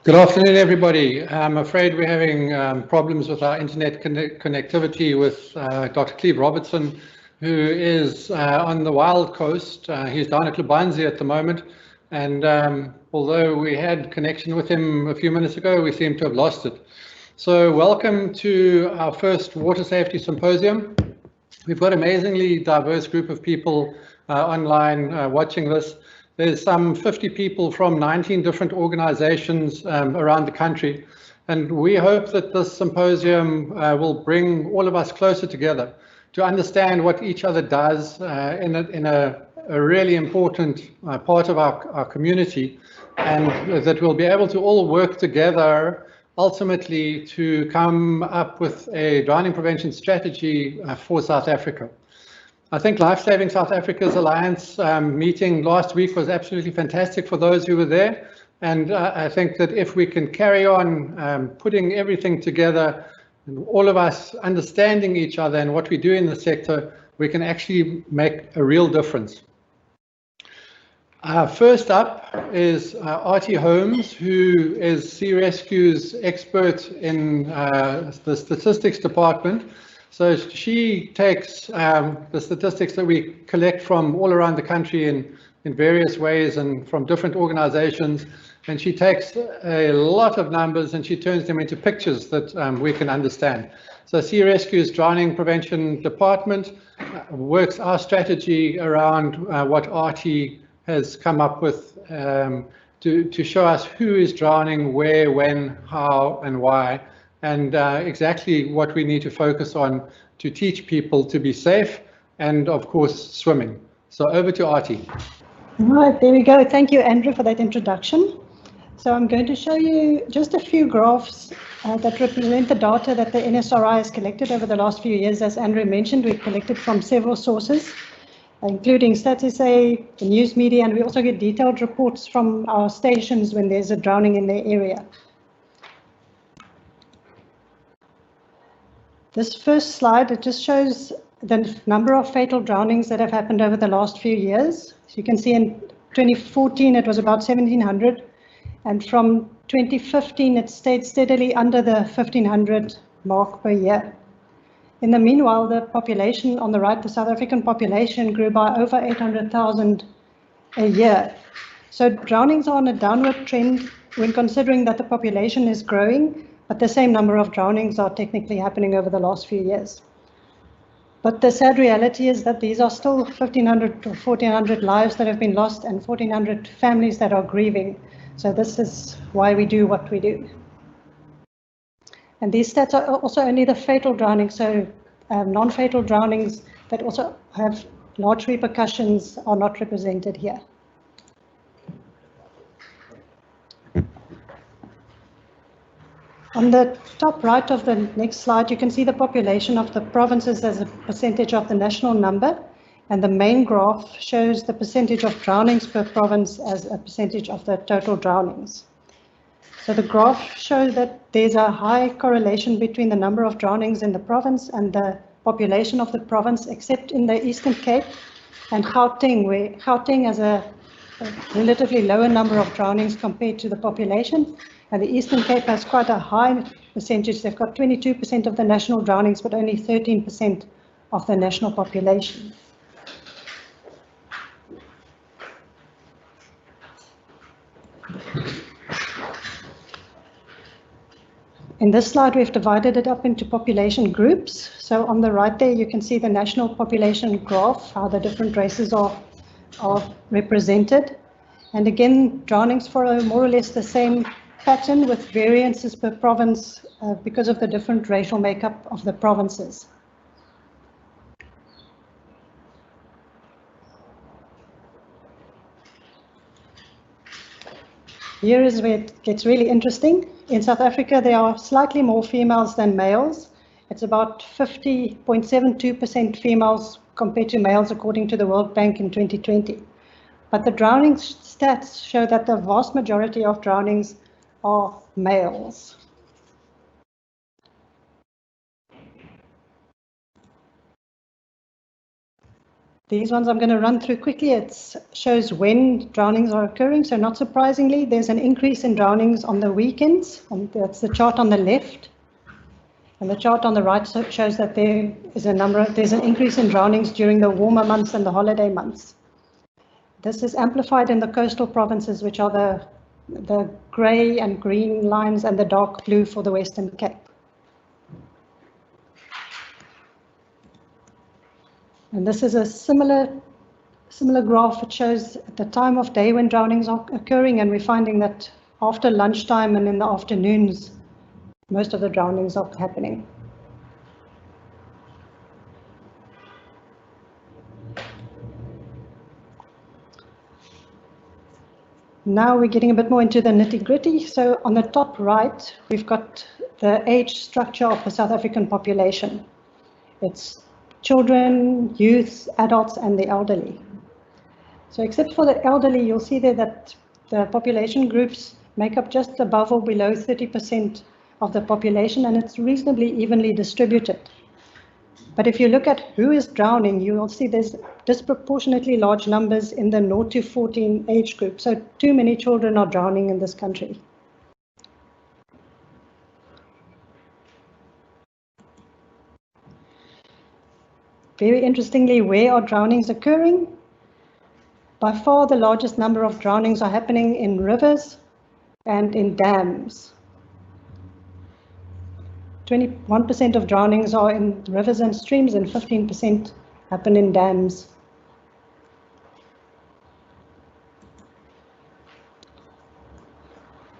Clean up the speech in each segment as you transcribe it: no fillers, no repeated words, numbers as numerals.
Good afternoon, everybody. I'm afraid we're having problems with our internet connectivity with Dr. Cleve Robertson, who is on the Wild Coast. He's down at Lubanzi at the moment, and although we had connection with him a few minutes ago, we seem to have lost it. So welcome to our first Water Safety Symposium. We've got an amazingly diverse group of people online watching this. There's some 50 people from 19 different organizations around the country, and we hope that this symposium will bring all of us closer together to understand what each other does in a really important part of our community, and that we'll be able to all work together ultimately to come up with a drowning prevention strategy for South Africa. I think Life Saving South Africa's Alliance meeting last week was absolutely fantastic for those who were there. And I think that if we can carry on putting everything together, and all of us understanding each other and what we do in the sector, we can actually make a real difference. First up is Artie Holmes, who is Sea Rescue's expert in the statistics department. So she takes the statistics that we collect from all around the country in various ways and from different organizations, and she takes a lot of numbers and she turns them into pictures that we can understand. So Sea Rescue's Drowning Prevention Department works our strategy around what Artie has come up with to show us who is drowning, where, when, how, and why, and exactly what we need to focus on to teach people to be safe and, of course, swimming. So over to Artie. All right, there we go. Thank you, Andrew, for that introduction. So I'm going to show you just a few graphs that represent the data that the NSRI has collected over the last few years. As Andrew mentioned, we've collected from several sources, including StatsSA, the news media, and we also get detailed reports from our stations when there's a drowning in their area. This first slide, it just shows the number of fatal drownings that have happened over the last few years. So you can see in 2014 it was about 1,700, and from 2015 it stayed steadily under the 1,500 mark per year. In the meanwhile, the population on the right, the South African population, grew by over 800,000 a year. So drownings are on a downward trend when considering that the population is growing, but the same number of drownings are technically happening over the last few years. But the sad reality is that these are still 1,500 to 1,400 lives that have been lost and 1,400 families that are grieving. So this is why we do what we do. And these stats are also only the fatal drownings, so non-fatal drownings that also have large repercussions are not represented here. On the top right of the next slide, you can see the population of the provinces as a percentage of the national number, and the main graph shows the percentage of drownings per province as a percentage of the total drownings. So the graph shows that there's a high correlation between the number of drownings in the province and the population of the province, except in the Eastern Cape and Gauteng, where Gauteng has a relatively lower number of drownings compared to the population. And the Eastern Cape has quite a high percentage. They've got 22% of the national drownings, but only 13% of the national population. In this slide, we've divided it up into population groups. So on the right there, you can see the national population graph, how the different races are represented. And again, drownings follow more or less the same pattern with variances per province because of the different racial makeup of the provinces. Here is where it gets really interesting. In South Africa, there are slightly more females than males. It's about 50.72% females compared to males, according to the World Bank in 2020. But the drowning stats show that the vast majority of drownings are males. These ones I'm going to run through quickly. It shows when drownings are occurring. So not surprisingly, there's an increase in drownings on the weekends. And that's the chart on the left. And the chart on the right shows that there's an increase in drownings during the warmer months and the holiday months. This is amplified in the coastal provinces, which are the grey and green lines and the dark blue for the Western Cape. And this is a similar graph. It shows at the time of day when drownings are occurring, and we're finding that after lunchtime and in the afternoons, most of the drownings are happening. Now we're getting a bit more into the nitty-gritty. So on the top right, we've got the age structure of the South African population. It's children, youth, adults, and the elderly. So except for the elderly, you'll see there that the population groups make up just above or below 30% of the population, and it's reasonably evenly distributed. But if you look at who is drowning, you will see there's disproportionately large numbers in the 0 to 14 age group. So too many children are drowning in this country. Very interestingly, where are drownings occurring? By far the largest number of drownings are happening in rivers and in dams. 21% of drownings are in rivers and streams, and 15% happen in dams.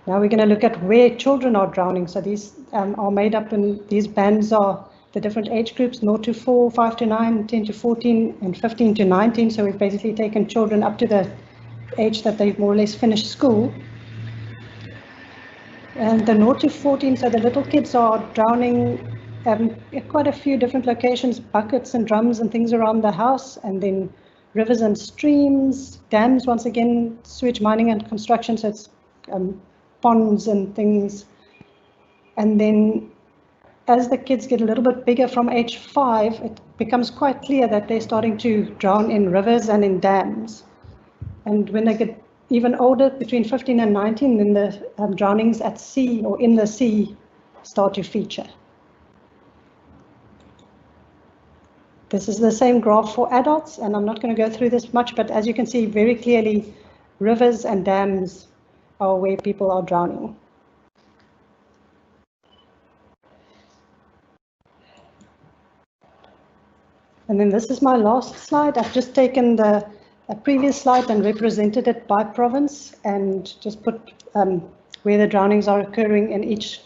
Now we're going to look at where children are drowning. So these are made up in, these bands are the different age groups, 0 to 4, 5 to 9, 10 to 14, and 15 to 19. So we've basically taken children up to the age that they've more or less finished school. And the 0 to 14, so the little kids are drowning at quite a few different locations, buckets and drums and things around the house, and then rivers and streams, dams, once again, sewage mining and construction, so it's ponds and things. And then as the kids get a little bit bigger from age 5, it becomes quite clear that they're starting to drown in rivers and in dams. And when they get even older, between 15 and 19, then the drownings at sea or in the sea start to feature. This is the same graph for adults, and I'm not going to go through this much, but as you can see very clearly, rivers and dams are where people are drowning. And then this is my last slide. I've just taken a previous slide and represented it by province, and just put where the drownings are occurring in each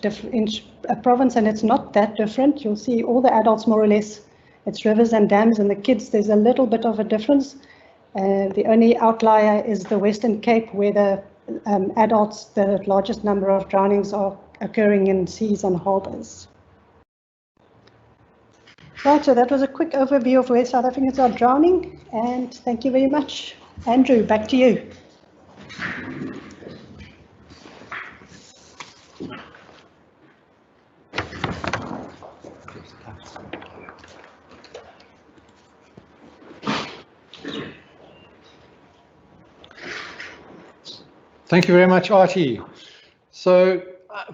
province, and it's not that different. You'll see all the adults more or less, it's rivers and dams, and the kids, there's a little bit of a difference. The only outlier is the Western Cape, where the adults, the largest number of drownings are occurring in seas and harbours. Right, so that was a quick overview of where South Africans are drowning, and thank you very much. Andrew, back to you. Thank you very much, Artie. So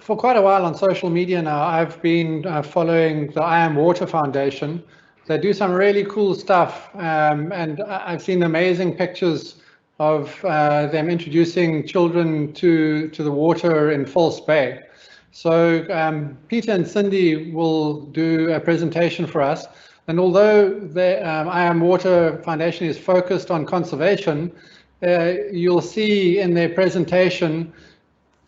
for quite a while on social media now, I've been following the I Am Water Foundation. They do some really cool stuff, and I've seen amazing pictures of them introducing children to the water in False Bay. So Peter and Cindy will do a presentation for us. And although the I Am Water Foundation is focused on conservation, you'll see in their presentation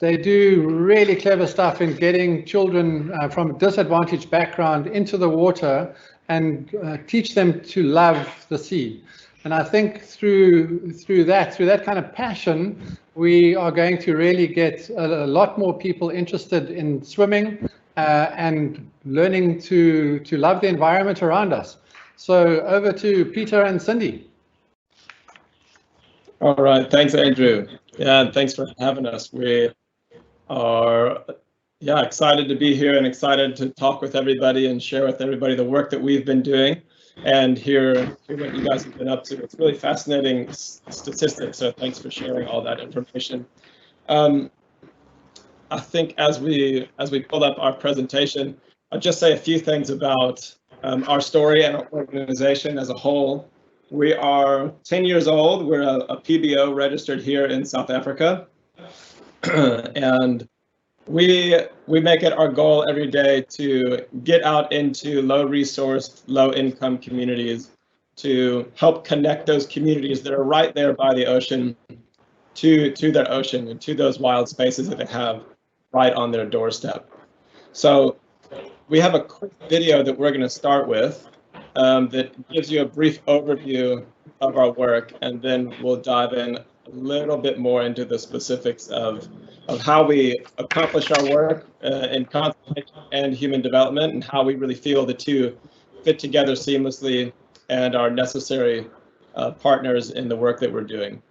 they do really clever stuff in getting children from a disadvantaged background into the water and teach them to love the sea. And I think through that kind of passion, we are going to really get a lot more people interested in swimming and learning to love the environment around us. So over to Peter and Cindy. All right, thanks, Andrew. Yeah, and thanks for having us. We are excited to be here and excited to talk with everybody and share with everybody the work that we've been doing. and hear what you guys have been up to. It's really fascinating statistics, so thanks for sharing all that information. I think as we pull up our presentation, I'll just say a few things about our story and our organization as a whole. We are 10 years old. We're a PBO registered here in South Africa, and we make it our goal every day to get out into low-resourced, low-income communities to help connect those communities that are right there by the ocean to their ocean and to those wild spaces that they have right on their doorstep. So we have a quick video that we're going to start with that gives you a brief overview of our work, and then we'll dive in a little bit more into the specifics of how we accomplish our work in conservation and human development, and how we really feel the two fit together seamlessly and are necessary partners in the work that we're doing.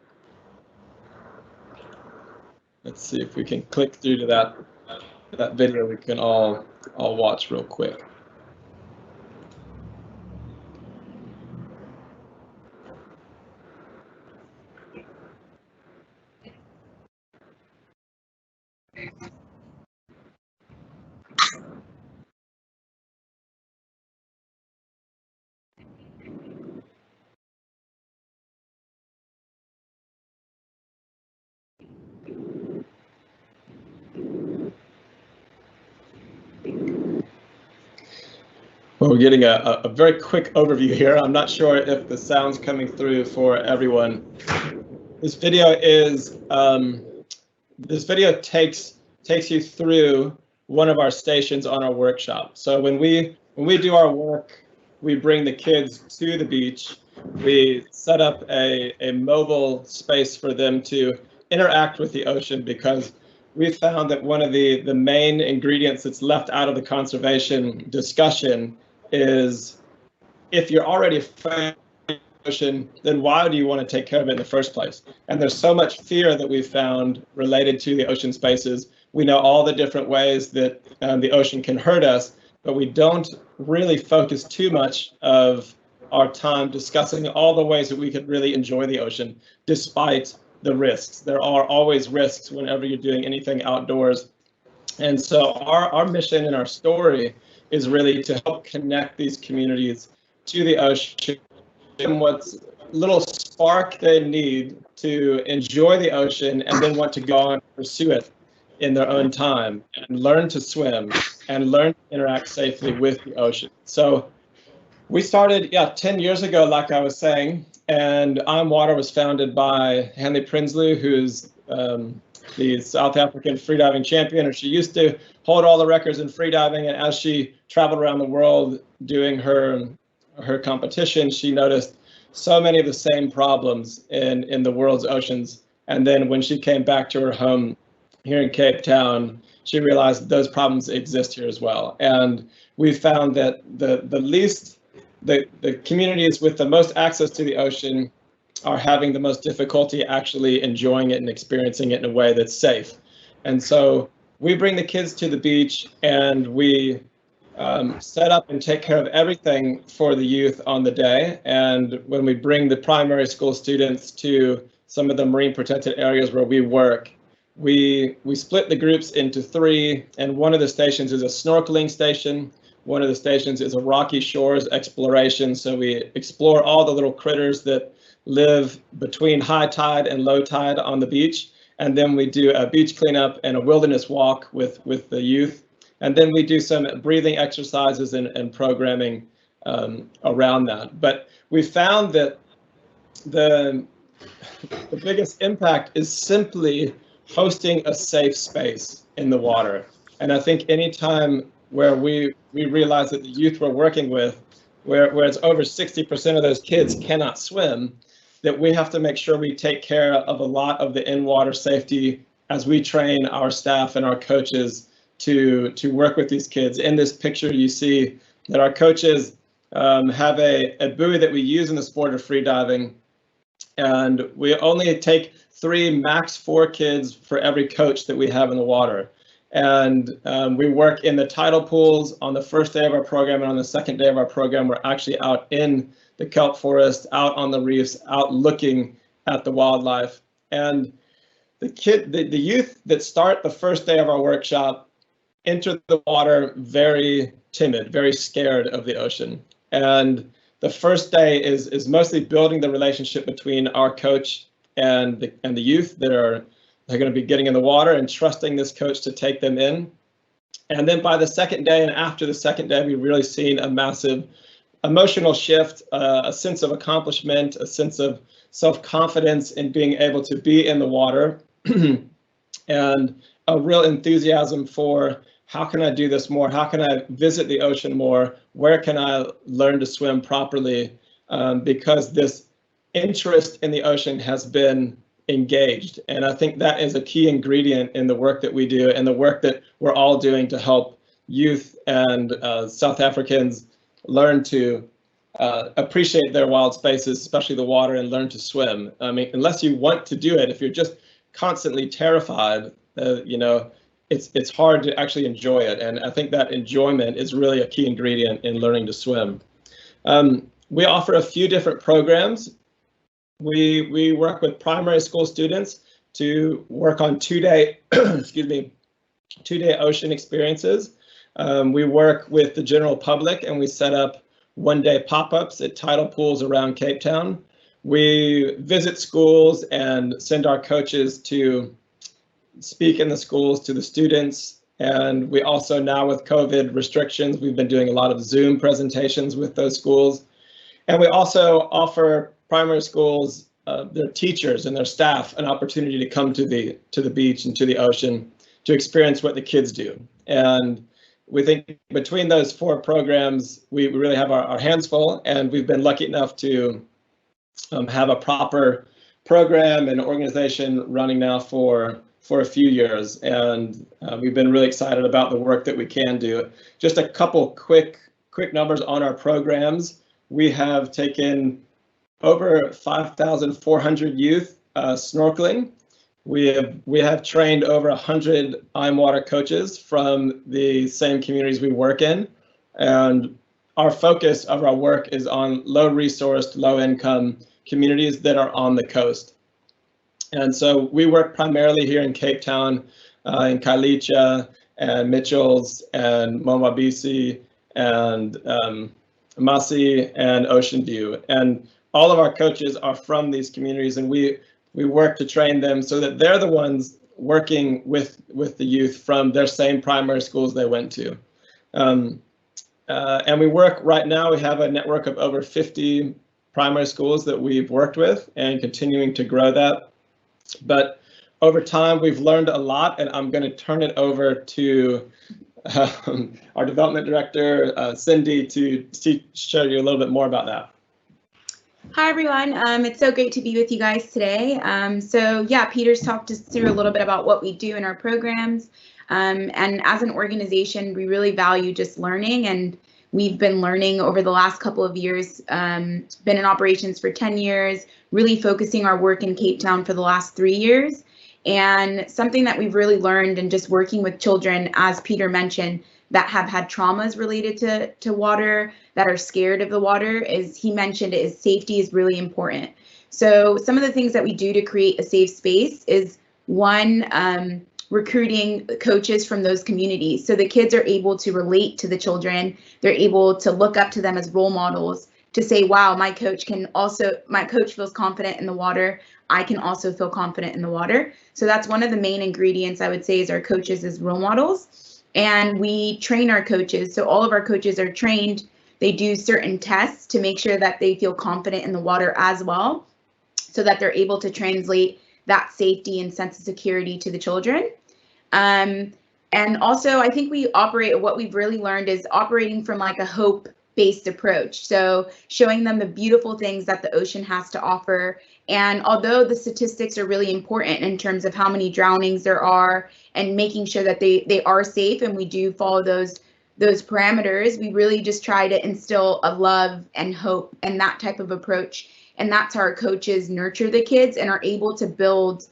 Let's see if we can click through to that video we can all watch real quick. Well, we're getting a very quick overview here. I'm not sure if the sound's coming through for everyone. This video takes you through one of our stations on our workshop. So when we do our work, we bring the kids to the beach. We set up a mobile space for them to interact with the ocean, because we found that one of the main ingredients that's left out of the conservation discussion is, if you're already afraid of the ocean, then why do you want to take care of it in the first place? And there's so much fear that we've found related to the ocean spaces. We know all the different ways that the ocean can hurt us, but we don't really focus too much of our time discussing all the ways that we could really enjoy the ocean, despite the risks. There are always risks whenever you're doing anything outdoors. And so our mission and our story is really to help connect these communities to the ocean, and what's little spark they need to enjoy the ocean and then want to go on and pursue it in their own time and learn to swim and learn to interact safely with the ocean. So we started 10 years ago, like I was saying, and I'm Water was founded by Hanley Prinsloo, who's the South African freediving champion, and she used to hold all the records in freediving. And as she traveled around the world doing her competition, she noticed so many of the same problems in the world's oceans. And then when she came back to her home here in Cape Town, she realized those problems exist here as well. And we found that the communities with the most access to the ocean are having the most difficulty actually enjoying it and experiencing it in a way that's safe. And so we bring the kids to the beach, and we set up and take care of everything for the youth on the day. And when we bring the primary school students to some of the marine protected areas where we work, we split the groups into three, and one of the stations is a snorkeling station. One of the stations is a rocky shores exploration. So we explore all the little critters that live between high tide and low tide on the beach. And then we do a beach cleanup and a wilderness walk with the youth. And then we do some breathing exercises and programming around that. But we found that the biggest impact is simply hosting a safe space in the water. And I think anytime where we realize that the youth we're working with, where it's over 60% of those kids cannot swim, that we have to make sure we take care of a lot of the in-water safety as we train our staff and our coaches to work with these kids. In this picture, you see that our coaches have a buoy that we use in the sport of freediving, and we only take 3, max 4 kids for every coach that we have in the water. And we work in the tidal pools on the first day of our program, and on the second day of our program, we're actually out in the kelp forest, out on the reefs, out looking at the wildlife. And the youth that start the first day of our workshop enter the water very timid, very scared of the ocean. And the first day is mostly building the relationship between our coach and the youth that are going to be getting in the water, and trusting this coach to take them in. And then by the second day and after the second day, we've really seen a massive emotional shift, a sense of accomplishment, a sense of self-confidence in being able to be in the water, and a real enthusiasm for, how can I do this more? How can I visit the ocean more? Where can I learn to swim properly? Because this interest in the ocean has been engaged. And I think that is a key ingredient in the work that we do, and the work that we're all doing to help youth and South Africans learn to appreciate their wild spaces, especially the water, and learn to swim. I mean, unless you want to do it, if you're just constantly terrified, you know, it's hard to actually enjoy it. And I think that enjoyment is really a key ingredient in learning to swim. We offer a few different programs. We work with primary school students to work on two-day ocean experiences. We work with the general public, and we set up one-day pop-ups at tidal pools around Cape Town. We visit schools and send our coaches to speak in the schools to the students. And we also, now with COVID restrictions, we've been doing a lot of Zoom presentations with those schools. And we also offer primary schools, their teachers and their staff, an opportunity to come to the beach and to the ocean to experience what the kids do. And we think between those four programs, we really have our hands full, and we've been lucky enough to have a proper program and organization running now for a few years. And we've been really excited about the work that we can do. Just a couple quick numbers on our programs. We have taken over 5,400 youth snorkeling. We have trained over 100 IMWater coaches from the same communities we work in, and our focus of our work is on low-resourced, low-income communities that are on the coast. And so we work primarily here in Cape Town, in Kailicha and Mitchells and Momabisi and Masi and Ocean View. And all of our coaches are from these communities, and we work to train them so that they're the ones working with the youth from their same primary schools they went to. And we work right now, we have a network of over 50 primary schools that we've worked with, and continuing to grow that. But over time, we've learned a lot, and I'm going to turn it over to our development director, Cindy, to show you a little bit more about that. Hi, everyone. It's so great to be with you guys today. So yeah, Peter's talked us through a little bit about what we do in our programs. And as an organization, we really value just learning, and we've been learning over the last couple of years, been in operations for 10 years, really focusing our work in Cape Town for the last 3 years. And something that we've really learned in just working with children, as Peter mentioned, that have had traumas related to water, that are scared of the water, is he mentioned is safety is really important. So some of the things that we do to create a safe space is, one, recruiting coaches from those communities. So the kids are able to relate to the children. They're able to look up to them as role models, to say, wow, my coach feels confident in the water. I can also feel confident in the water. So that's one of the main ingredients, I would say, is our coaches as role models. And we train our coaches. So all of our coaches are trained. They do certain tests to make sure that they feel confident in the water as well, so that they're able to translate that safety and sense of security to the children. And also, I think what we've really learned is operating from like a hope-based approach. So showing them the beautiful things that the ocean has to offer. And although the statistics are really important in terms of how many drownings there are, and making sure that they are safe, and we do follow those parameters, we really just try to instill a love and hope and that type of approach. And that's how our coaches nurture the kids and are able to build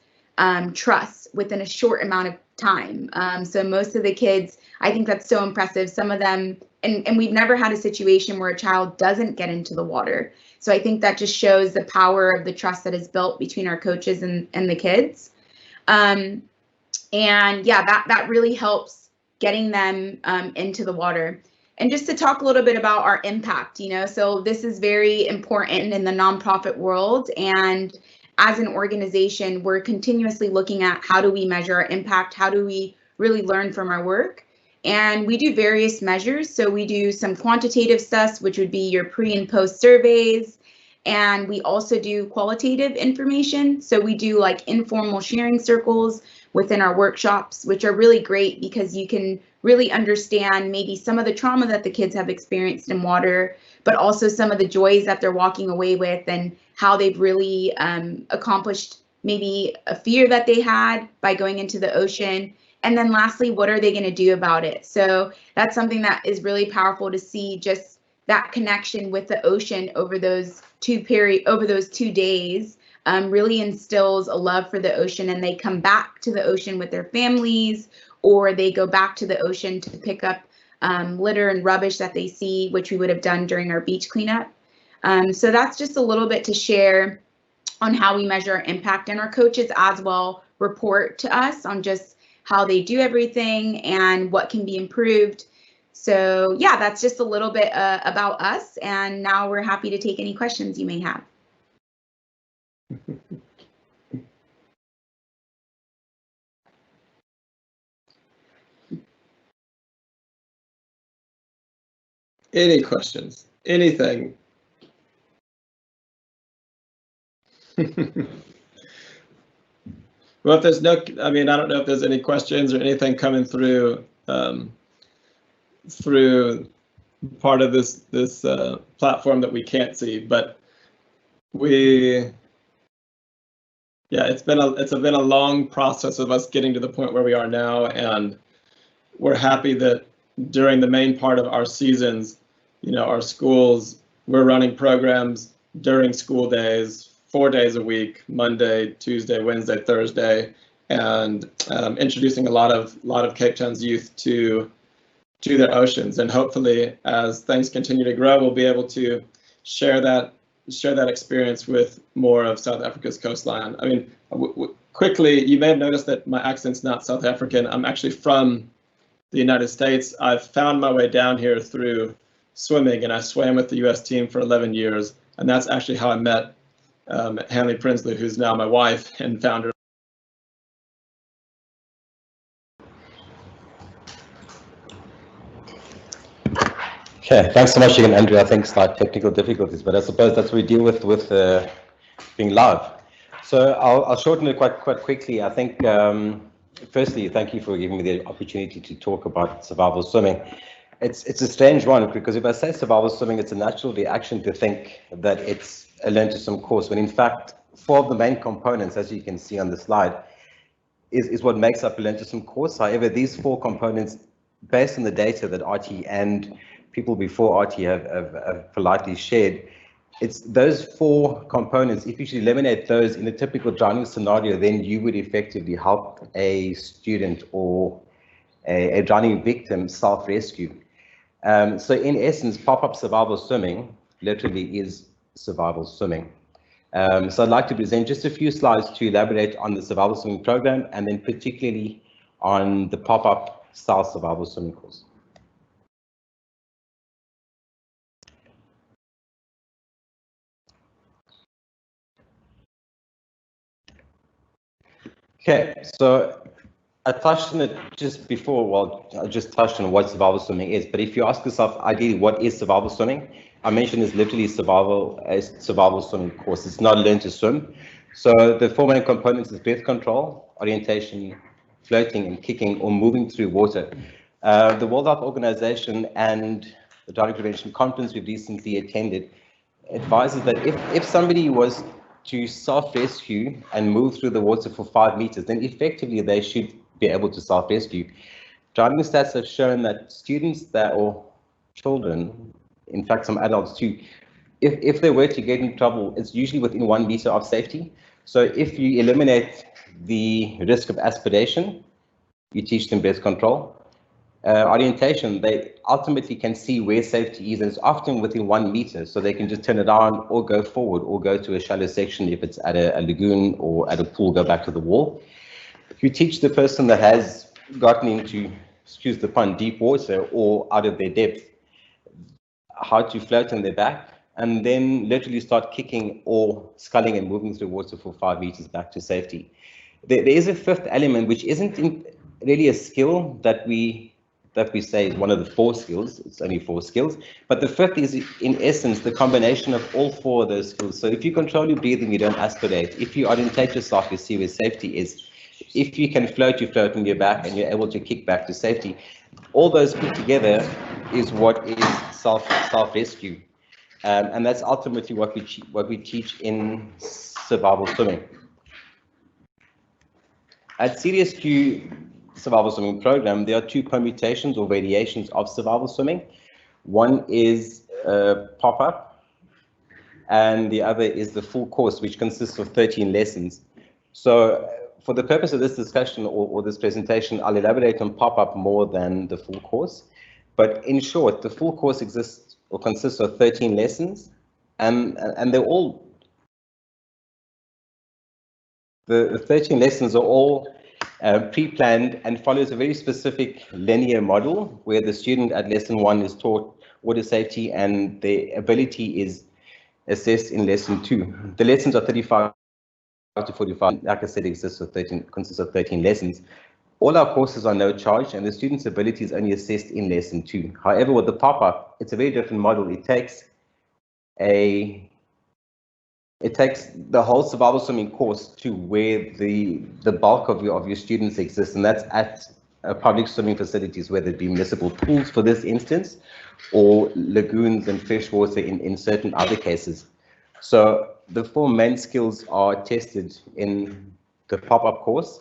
trust within a short amount of time. So most of the kids, I think that's so impressive. Some of them, and we've never had a situation where a child doesn't get into the water. So I think that just shows the power of the trust that is built between our coaches and the kids. And yeah, that really helps getting them into the water. And just to talk a little bit about our impact, so this is very important in the nonprofit world. And as an organization, we're continuously looking at how do we measure our impact? How do we really learn from our work? And we do various measures. So we do some quantitative stuff, which would be your pre and post surveys. And we also do qualitative information. So we do like informal sharing circles within our workshops, which are really great because you can really understand maybe some of the trauma that the kids have experienced in water, but also some of the joys that they're walking away with and how they've really accomplished maybe a fear that they had by going into the ocean. And then lastly, what are they going to do about it? So that's something that is really powerful to see, just that connection with the ocean over those 2 days really instills a love for the ocean, and they come back to the ocean with their families, or they go back to the ocean to pick up litter and rubbish that they see, which we would have done during our beach cleanup. So that's just a little bit to share on how we measure our impact, and our coaches as well report to us on just how they do everything and what can be improved. So yeah, that's just a little bit about us, and now we're happy to take any questions you may have. Any questions? Anything? Well, if there's no, I don't know if there's any questions or anything coming through through part of this platform that we can't see, but it's been a long process of us getting to the point where we are now, and we're happy that during the main part of our seasons, our schools, we're running programs during school days, 4 days a week, Monday, Tuesday, Wednesday, Thursday, and introducing a lot of Cape Town's youth to their oceans. And hopefully, as things continue to grow, we'll be able to share that experience with more of South Africa's coastline. Quickly, you may have noticed that my accent's not South African. I'm actually from the United States. I've found my way down here through swimming, and I swam with the U.S. team for 11 years. And that's actually how I met Hanley Prinsley, who's now my wife and founder. Okay, thanks so much again, Andrew. I think slight technical difficulties, but I suppose that's what we deal with being live. So I'll shorten it quite quickly. I think, firstly, thank you for giving me the opportunity to talk about survival swimming. It's a strange one, because if I say survival swimming, it's a natural reaction to think that it's a learn to swim course, when in fact, 4 of the main components, as you can see on the slide, is what makes up a learn to swim course. However, these 4 components, based on the data that RT and people before RT have politely shared, it's those 4 components. If you should eliminate those in a typical drowning scenario, then you would effectively help a student or a drowning victim self-rescue. So in essence, pop-up survival swimming literally is survival swimming. So I'd like to present just a few slides to elaborate on the survival swimming program, and then particularly on the pop-up style survival swimming course. Okay, so I touched on it just before. Well, I just touched on what survival swimming is, but if you ask yourself, ideally, what is survival swimming? I mentioned it's literally a survival swimming course. It's not learn to swim. So the 4 main components is breath control, orientation, floating and kicking or moving through water. The World Health Organization and the Drowning Prevention Conference we've recently attended advises that if somebody was to self-rescue and move through the water for 5 meters, then effectively they should be able to self-rescue. Drowning stats have shown that students or children, in fact some adults too, if they were to get in trouble, it's usually within 1 meter of safety. So if you eliminate the risk of aspiration, you teach them breath control. Orientation, they ultimately can see where safety is, and it's often within 1 meter, so they can just turn it on or go forward or go to a shallow section. If it's at a lagoon or at a pool, go back to the wall. You teach the person that has gotten into, excuse the pun, deep water or out of their depth, how to float on their back, and then literally start kicking or sculling and moving through water for 5 meters back to safety. There is a fifth element, which isn't really a skill that we say is one of the 4 skills. It's only 4 skills, but the fifth is in essence the combination of all 4 of those skills. So if you control your breathing, you don't aspirate. If you orientate yourself, you see where safety is. If you can float, you float on your back and you're able to kick back to safety. All those put together is what is self-rescue. And that's ultimately what we teach in survival swimming. At CDSQ survival swimming program, there are 2 permutations or variations of survival swimming. One is pop-up, and the other is the full course, which consists of 13 lessons. So for the purpose of this discussion or this presentation, I'll elaborate on pop-up more than the full course. But in short, the full course exists or consists of 13 lessons, and they're all, the 13 lessons are all pre-planned and follows a very specific linear model where the student at lesson 1 is taught water safety and their ability is assessed in lesson 2. The lessons are 35 to 45. Like I said, consists of 13 lessons. All our courses are no charge, and the student's ability is only assessed in lesson 2. However, with the pop-up, it's a very different model. It takes the whole survival swimming course to where the bulk of your students exist, and that's at public swimming facilities, whether it be municipal pools for this instance, or lagoons and freshwater in certain other cases. So the 4 main skills are tested in the pop-up course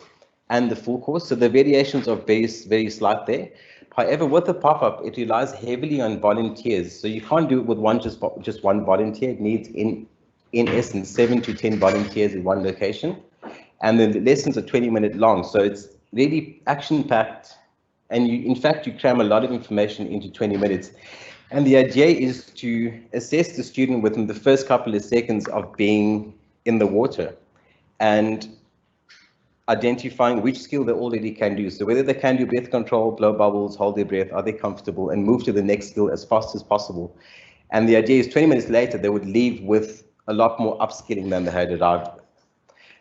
and the full course. So the variations are very slight there. However, with the pop-up, it relies heavily on volunteers. So you can't do it with just one volunteer. It needs in essence 7 to 10 volunteers in one location. And then the lessons are 20-minute long. So it's really action-packed. And in fact, you cram a lot of information into 20 minutes. And the idea is to assess the student within the first couple of seconds of being in the water and identifying which skill they already can do. So whether they can do breath control, blow bubbles, hold their breath, are they comfortable, and move to the next skill as fast as possible. And the idea is 20 minutes later, they would leave with a lot more upskilling than they had arrived with.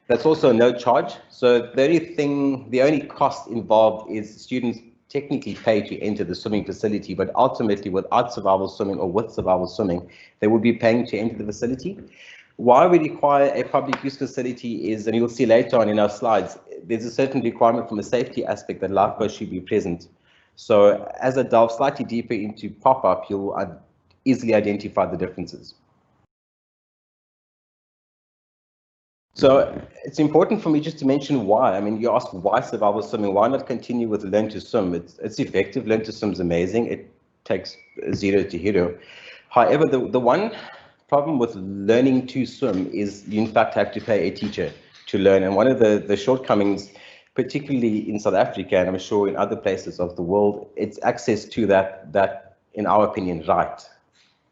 That's also no charge. So the only cost involved is students technically pay to enter the swimming facility, but ultimately without survival swimming or with survival swimming, they would be paying to enter the facility. Why we require a public use facility is, and you'll see later on in our slides, there's a certain requirement from a safety aspect that lifeguards should be present. So as I delve slightly deeper into pop-up, you'll easily identify the differences. So it's important for me just to mention why. I mean, you ask why survival swimming, why not continue with learn to swim? It's effective, learn to swim is amazing. It takes 0 to hero. However, the one problem with learning to swim is you in fact have to pay a teacher to learn. And one of the shortcomings, particularly in South Africa, and I'm sure in other places of the world, it's access to that in our opinion, right.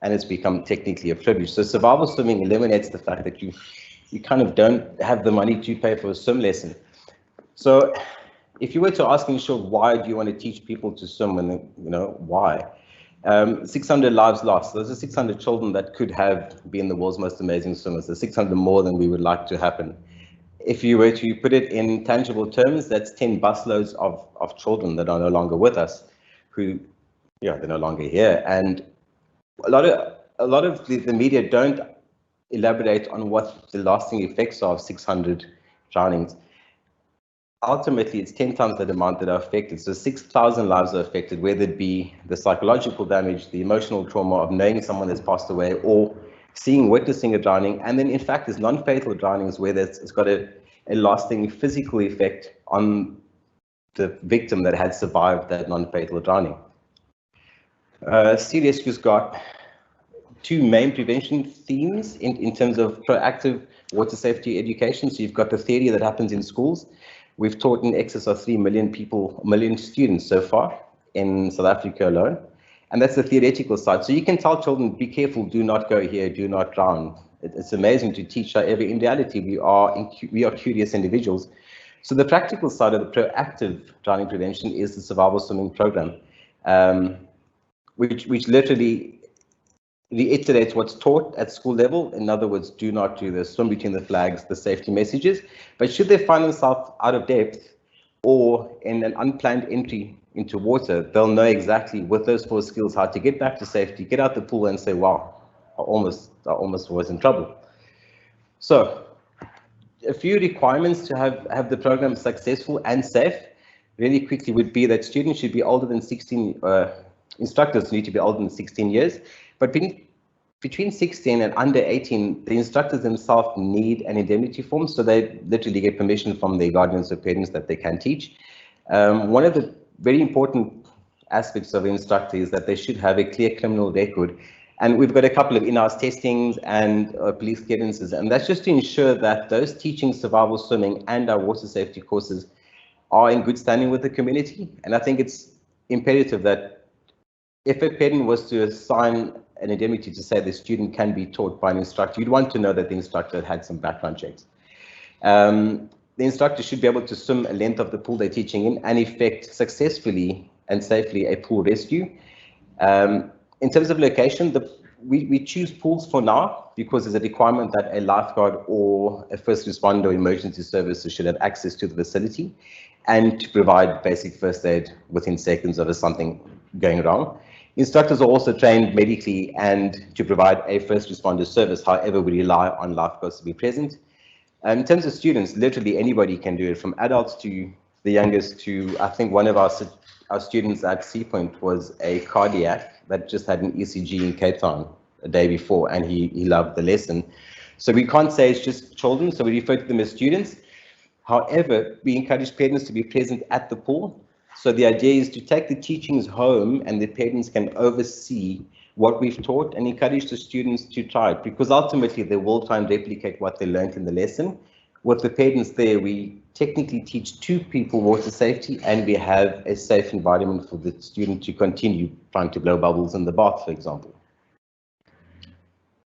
And it's become technically a privilege. So survival swimming eliminates the fact that you kind of don't have the money to pay for a swim lesson. So if you were to ask me, sure, why do you want to teach people to swim, and why? 600 lives lost. Those are 600 children that could have been the world's most amazing swimmers. There's 600 more than we would like to happen. If you were to put it in tangible terms, that's 10 busloads of children that are no longer with us, who, they're no longer here. And a lot of the media don't elaborate on what the lasting effects are of 600 drownings. Ultimately, it's 10 times the amount that are affected. So 6,000 lives are affected, whether it be the psychological damage, the emotional trauma of knowing someone has passed away, or witnessing a drowning. And then, in fact, there's non-fatal drownings where it's got a lasting physical effect on the victim that had survived that non-fatal drowning. CDSQ's got two main prevention themes in terms of proactive water safety education. So you've got the theory that happens in schools. We've taught in excess of 3 million people, million students so far in South Africa alone. And that's the theoretical side. So you can tell children, be careful, do not go here, do not drown. It's amazing to teach, however, in reality, we are curious individuals. So the practical side of the proactive drowning prevention is the survival swimming program, which literally reiterates what's taught at school level. In other words, do not do this, swim between the flags, the safety messages. But should they find themselves out of depth or in an unplanned entry into water, they'll know exactly with those 4 skills how to get back to safety, get out the pool and say, wow, I almost was in trouble. So a few requirements to have the program successful and safe really quickly would be that students should be older than 16, instructors need to be older than 16 years, but between 16 and under 18, the instructors themselves need an indemnity form, so they literally get permission from their guardians or parents that they can teach. One of the very important aspects of an instructor is that they should have a clear criminal record. And we've got a couple of in-house testings and police clearances, and that's just to ensure that those teaching survival swimming and our water safety courses are in good standing with the community. And I think it's imperative that if a parent was to assign an indemnity to say the student can be taught by an instructor, you'd want to know that the instructor had some background checks. The instructor should be able to swim a length of the pool they're teaching in and effect successfully and safely a pool rescue. In terms of location, we choose pools for now because there's a requirement that a lifeguard or a first responder or emergency services should have access to the facility and to provide basic first aid within seconds of something going wrong. Instructors are also trained medically and to provide a first responder service. However, we rely on lifeguards to be present. In terms of students, literally anybody can do it, from adults to the youngest to, I think one of our students at Sea Point was a cardiac that just had an ECG in Cape Town a day before, and he loved the lesson. So we can't say it's just children, so we refer to them as students. However, we encourage parents to be present at the pool. So the idea is to take the teachings home and the parents can oversee what we've taught and encourage the students to try it, because ultimately they will try and replicate what they learned in the lesson. With the parents there, we technically teach 2 people water safety, and we have a safe environment for the student to continue trying to blow bubbles in the bath, for example.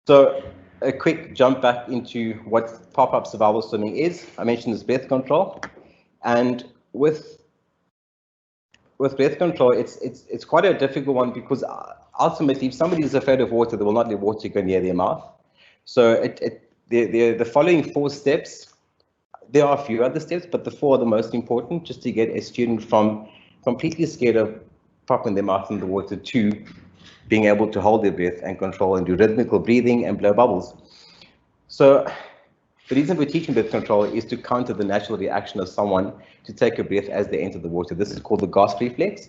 So a quick jump back into what pop-up survival swimming is. I mentioned this breath control, and with breath control, it's quite a difficult one because ultimately, if somebody is afraid of water, they will not let water go near their mouth. So the following 4 steps, there are a few other steps, but the 4 are the most important, just to get a student from completely scared of popping their mouth in the water to being able to hold their breath and control and do rhythmical breathing and blow bubbles. So the reason we're teaching breath control is to counter the natural reaction of someone to take a breath as they enter the water. This is called the gasp reflex.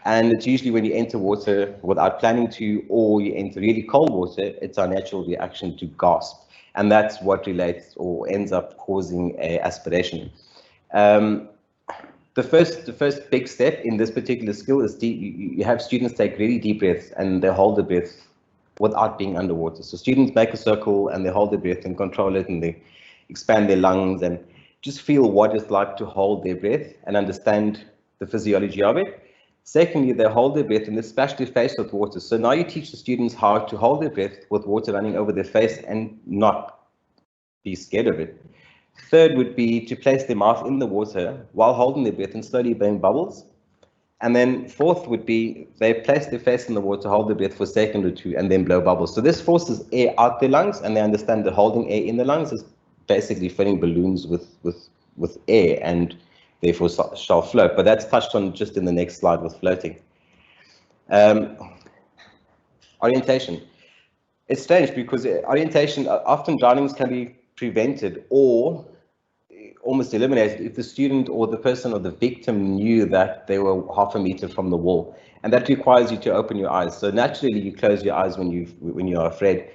And it's usually when you enter water without planning to, or you enter really cold water, it's our natural reaction to gasp. And that's what relates or ends up causing a aspiration. The first big step in this particular skill is you have students take really deep breaths and they hold the breath without being underwater. So students make a circle and they hold their breath and control it, and they expand their lungs and just feel what it's like to hold their breath and understand the physiology of it. Secondly, they hold their breath and they splash their face with water. So now you teach the students how to hold their breath with water running over their face and not be scared of it. Third would be to place their mouth in the water while holding their breath and slowly blowing bubbles. And then fourth would be they place their face in the water, hold their breath for a second or 2, and then blow bubbles. So this forces air out their lungs, and they understand that holding air in the lungs is basically filling balloons with air, and therefore shall float. But that's touched on just in the next slide with floating. Orientation. It's strange because orientation, often drownings can be prevented or almost eliminated if the student or the person or the victim knew that they were half a meter from the wall, and that requires you to open your eyes. So naturally you close your eyes when you are afraid.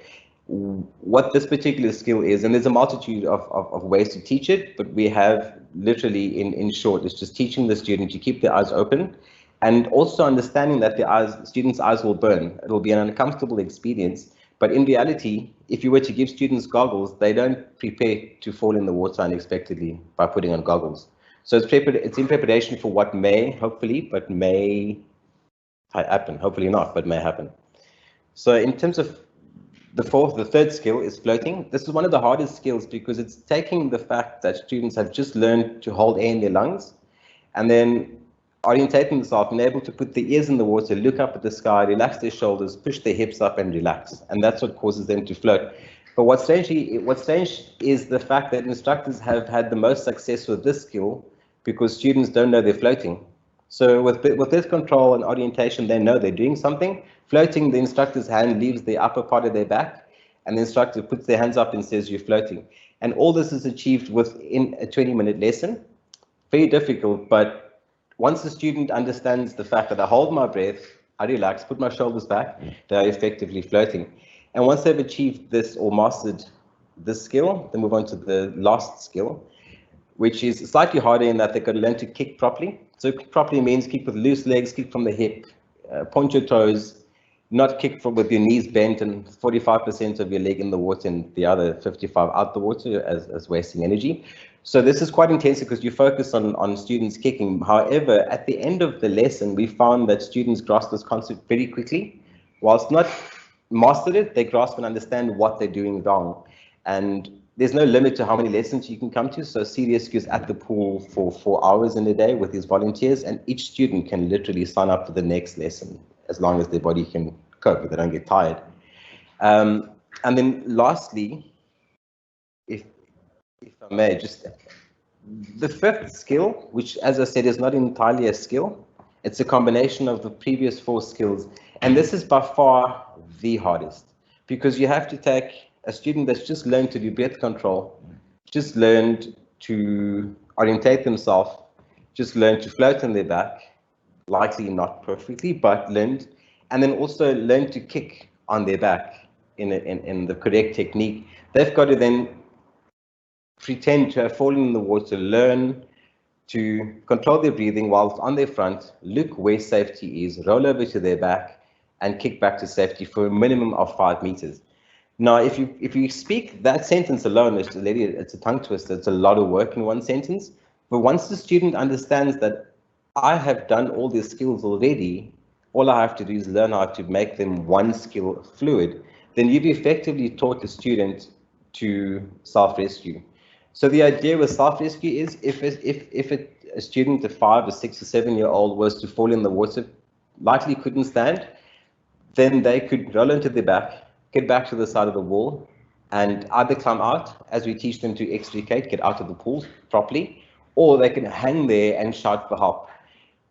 What this particular skill is, and there's a multitude of ways to teach it, but we have literally in short, it's just teaching the student to keep their eyes open, and also understanding that the students' eyes will burn. It will be an uncomfortable experience, But in reality, if you were to give students goggles, they don't prepare to fall in the water unexpectedly by putting on goggles. So it's in preparation for what may, hopefully, but may happen. Hopefully not, but may happen. So in terms of the third skill is floating. This is one of the hardest skills because it's taking the fact that students have just learned to hold air in their lungs and then orientating themselves and able to put their ears in the water, look up at the sky, relax their shoulders, push their hips up and relax. And that's what causes them to float. But what's strange is the fact that instructors have had the most success with this skill because students don't know they're floating. So with this control and orientation, they know they're doing something. Floating, the instructor's hand leaves the upper part of their back, and the instructor puts their hands up and says, you're floating. And all this is achieved within a 20-minute lesson. Very difficult, but once the student understands the fact that I hold my breath, I relax, put my shoulders back, they are effectively floating. And once they've achieved this or mastered this skill, they move on to the last skill, which is slightly harder in that they've got to learn to kick properly. So kick properly means kick with loose legs, kick from the hip, point your toes, not kick with your knees bent and 45% of your leg in the water and the other 55 out the water as wasting energy. So this is quite intense because you focus on students kicking. However, at the end of the lesson, we found that students grasp this concept very quickly. Whilst not mastered it, they grasp and understand what they're doing wrong. And there's no limit to how many lessons you can come to. So CDSQ is at the pool for 4 hours in a day with these volunteers, and each student can literally sign up for the next lesson as long as their body can cope, they don't get tired. And then lastly, if I may, just the fifth skill, which as I said is not entirely a skill, it's a combination of the previous 4 skills. And this is by far the hardest because you have to take a student that's just learned to do breath control, just learned to orientate themselves, just learned to float on their back, likely not perfectly, but learned, and then also learn to kick on their back in the correct technique. They've got to then pretend to have fallen in the water, learn to control their breathing whilst on their front, look where safety is, roll over to their back, and kick back to safety for a minimum of 5 meters. Now, if you speak that sentence alone, it's a tongue twister. It's a lot of work in one sentence. But once the student understands that I have done all these skills already, all I have to do is learn how to make them one skill fluid, then you've effectively taught the student to self-rescue. So the idea with self-rescue is if a student, a 5 or 6 or 7-year-old was to fall in the water, likely couldn't stand, then they could roll into their back, get back to the side of the wall, and either climb out as we teach them to extricate, get out of the pool properly, or they can hang there and shout for help.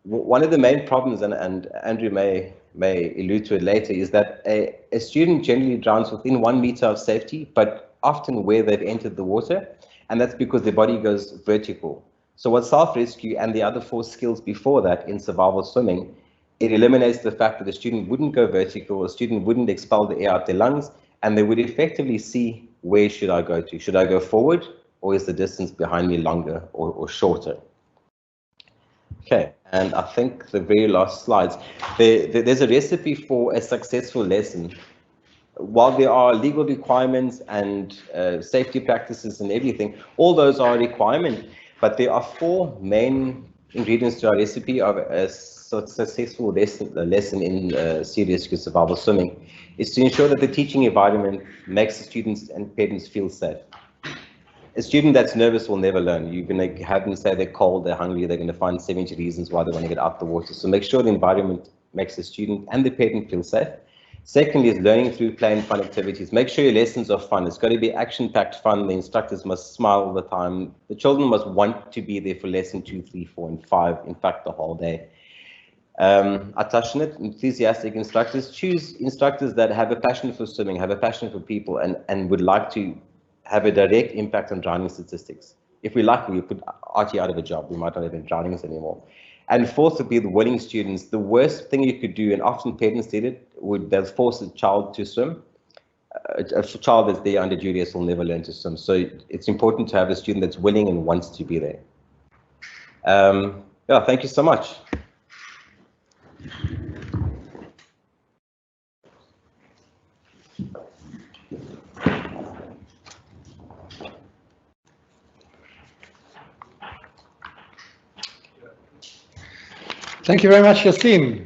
One of the main problems, and Andrew may allude to it later, is that a student generally drowns within 1 meter of safety, but often where they've entered the water, and that's because their body goes vertical. So what self-rescue and the other 4 skills before that in survival swimming, it eliminates the fact that the student wouldn't go vertical, a student wouldn't expel the air out their lungs, and they would effectively see, where should I go to? Should I go forward, or is the distance behind me longer or shorter? Okay, and I think the very last slides, there's a recipe for a successful lesson. While there are legal requirements and safety practices and everything, all those are a requirement, but there are 4 main ingredients to our recipe of a successful lesson in serious survival swimming. Is to ensure that the teaching environment makes the students and parents feel safe. A student that's nervous will never learn. You're going to have them say they're cold, they're hungry, they're going to find 70 reasons why they want to get out the water. So make sure the environment makes the student and the parent feel safe. Secondly is learning through play and fun activities. Make sure your lessons are fun. It's got to be action-packed fun. The instructors must smile all the time. The children must want to be there for lesson 2, 3, 4, and 5. In fact, the whole day. I touched on it. Enthusiastic instructors. Choose instructors that have a passion for swimming, have a passion for people, and would like to have a direct impact on drowning statistics. If we like, we put RT out of a job. We might not have any drownings anymore. And fourth would be the willing students. The worst thing you could do, and often parents did it, they'll force a child to swim. A child that's there under duress will never learn to swim. So it's important to have a student that's willing and wants to be there. Yeah, thank you so much. Thank you very much, Yassine.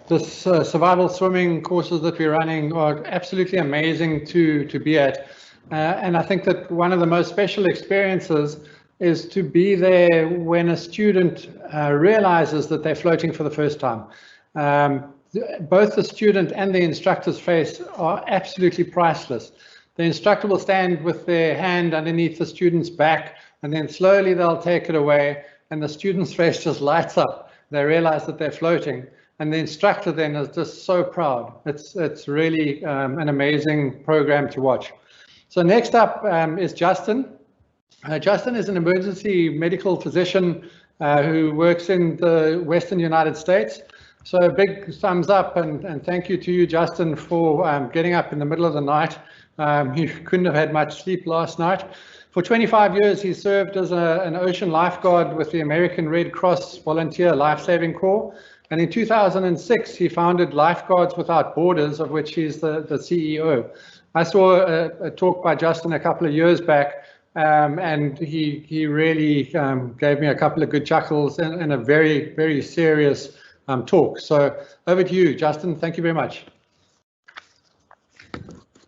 This survival swimming courses that we're running are absolutely amazing to be at. And I think that one of the most special experiences is to be there when a student realizes that they're floating for the first time. Both the student and the instructor's face are absolutely priceless. The instructor will stand with their hand underneath the student's back, and then slowly they'll take it away, and the student's face just lights up. They realize that they're floating, and the instructor then is just so proud. It's really an amazing program to watch. So next up is Justin. Justin is an emergency medical physician who works in the Western United States. So a big thumbs up and thank you to you, Justin, for getting up in the middle of the night. You couldn't have had much sleep last night. For 25 years, he served as an ocean lifeguard with the American Red Cross Volunteer Lifesaving Corps. And in 2006, he founded Lifeguards Without Borders, of which he's the CEO. I saw a talk by Justin a couple of years back, and he really gave me a couple of good chuckles and a very, very serious talk. So over to you, Justin. Thank you very much.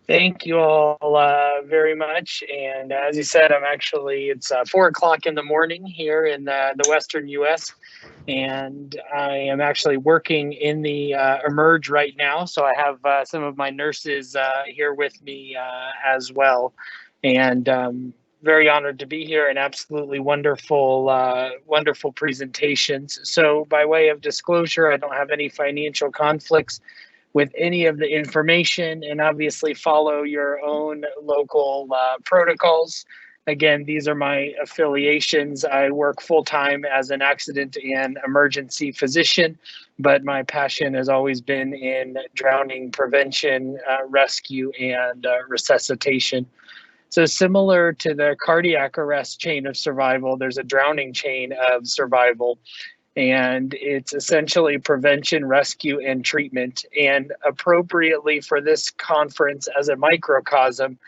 Thank you all very much. And as you said, it's 4 o'clock in the morning here in the Western US. And I am actually working in the Emerge right now. So I have some of my nurses here with me as well. And very honored to be here and absolutely wonderful, wonderful presentations. So by way of disclosure, I don't have any financial conflicts with any of the information, and obviously follow your own local protocols. Again, these are my affiliations. I work full-time as an accident and emergency physician, but my passion has always been in drowning prevention, rescue, and resuscitation. So similar to the cardiac arrest chain of survival, there's a drowning chain of survival. And it's essentially prevention, rescue, and treatment. And appropriately for this conference as a microcosm,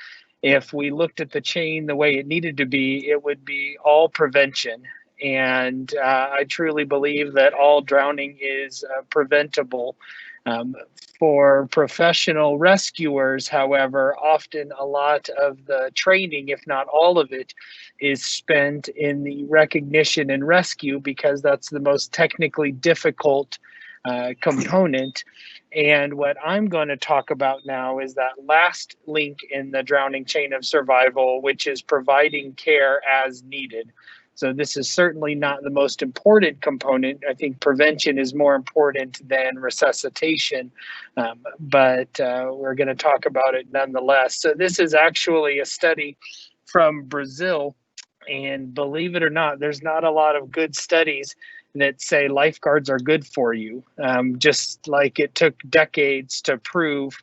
if we looked at the chain the way it needed to be, it would be all prevention. And I truly believe that all drowning is preventable. For professional rescuers, however, often a lot of the training, if not all of it, is spent in the recognition and rescue because that's the most technically difficult component. And what I'm going to talk about now is that last link in the drowning chain of survival, which is providing care as needed. So this is certainly not the most important component. I think prevention is more important than resuscitation, but we're going to talk about it nonetheless. So this is actually a study from Brazil, and believe it or not, there's not a lot of good studies that say lifeguards are good for you, just like it took decades to prove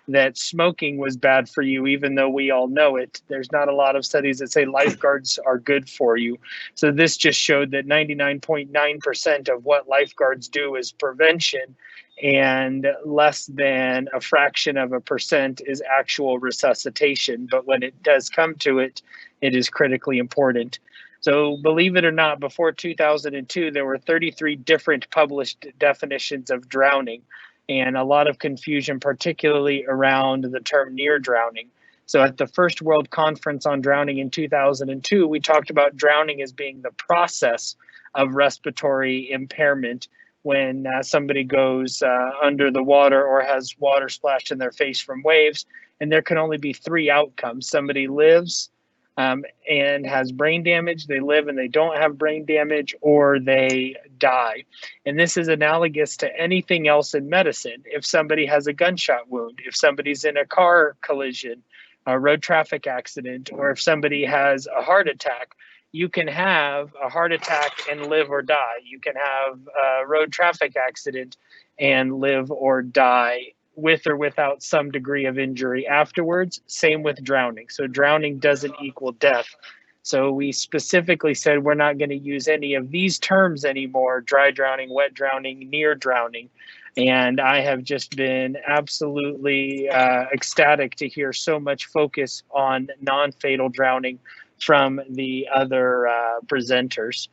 that smoking was bad for you, even though we all know it. There's not a lot of studies that say lifeguards are good for you. So this just showed that 99.9% of what lifeguards do is prevention, and less than a fraction of a percent is actual resuscitation. But when it does come to it, it is critically important. So believe it or not, before 2002, there were 33 different published definitions of drowning, and a lot of confusion, particularly around the term near drowning. So at the first World Conference on Drowning in 2002, we talked about drowning as being the process of respiratory impairment when somebody goes under the water or has water splashed in their face from waves, and there can only be 3 outcomes. Somebody lives and has brain damage, they live and they don't have brain damage, or they die. And this is analogous to anything else in medicine. If somebody has a gunshot wound, if somebody's in a car collision, a road traffic accident, or if somebody has a heart attack, you can have a heart attack and live or die. You can have a road traffic accident and live or die with or without some degree of injury afterwards. Same with drowning. So drowning doesn't equal death. So we specifically said we're not going to use any of these terms anymore: dry drowning, wet drowning, near drowning. And I have just been absolutely ecstatic to hear so much focus on non-fatal drowning from the other presenters.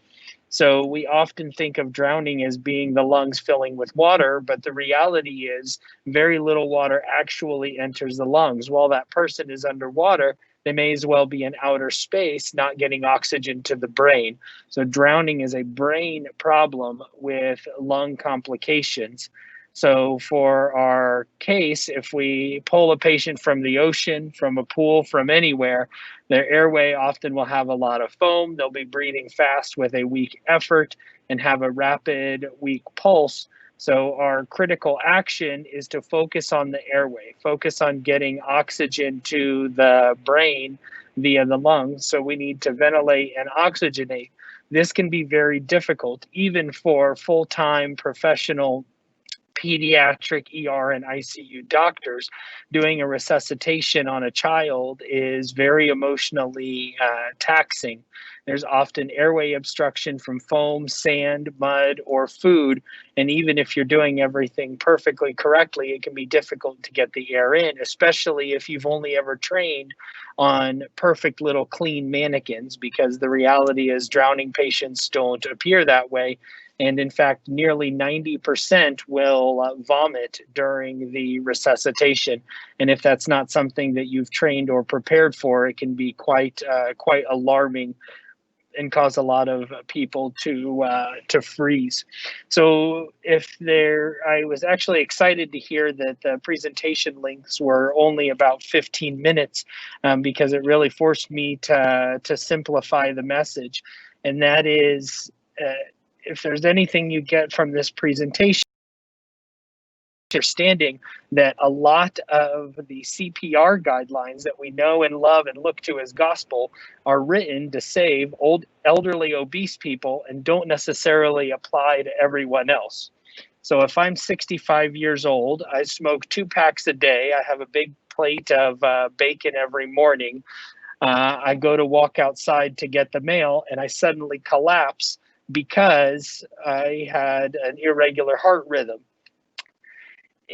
So we often think of drowning as being the lungs filling with water, but the reality is very little water actually enters the lungs. While that person is underwater, they may as well be in outer space, not getting oxygen to the brain. So drowning is a brain problem with lung complications. So for our case, if we pull a patient from the ocean, from a pool, from anywhere, their airway often will have a lot of foam. They'll be breathing fast with a weak effort and have a rapid, weak pulse. So our critical action is to focus on the airway, focus on getting oxygen to the brain via the lungs. So we need to ventilate and oxygenate. This can be very difficult, even for full-time professional pediatric ER and ICU doctors. Doing a resuscitation on a child is very emotionally taxing. There's often airway obstruction from foam, sand, mud, or food. And even if you're doing everything perfectly correctly, it can be difficult to get the air in, especially if you've only ever trained on perfect little clean mannequins, because the reality is drowning patients don't appear that way. And in fact, nearly 90% will vomit during the resuscitation. And if that's not something that you've trained or prepared for, it can be quite alarming and cause a lot of people to freeze. So I was actually excited to hear that the presentation links were only about 15 minutes because it really forced me to simplify the message. And that is, if there's anything you get from this presentation, understanding that a lot of the CPR guidelines that we know and love and look to as gospel are written to save old, elderly, obese people and don't necessarily apply to everyone else. So if I'm 65 years old, I smoke 2 packs a day, I have a big plate of bacon every morning, I go to walk outside to get the mail and I suddenly collapse because I had an irregular heart rhythm.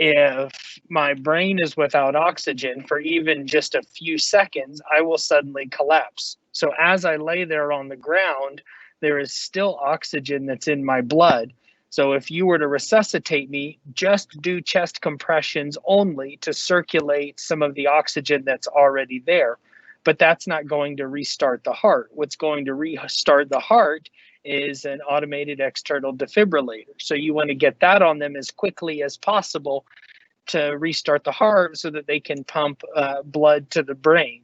If my brain is without oxygen for even just a few seconds, I will suddenly collapse. So as I lay there on the ground, there is still oxygen that's in my blood. So if you were to resuscitate me, just do chest compressions only to circulate some of the oxygen that's already there. But that's not going to restart the heart. What's going to restart the heart is an automated external defibrillator. So you want to get that on them as quickly as possible to restart the heart so that they can pump blood to the brain.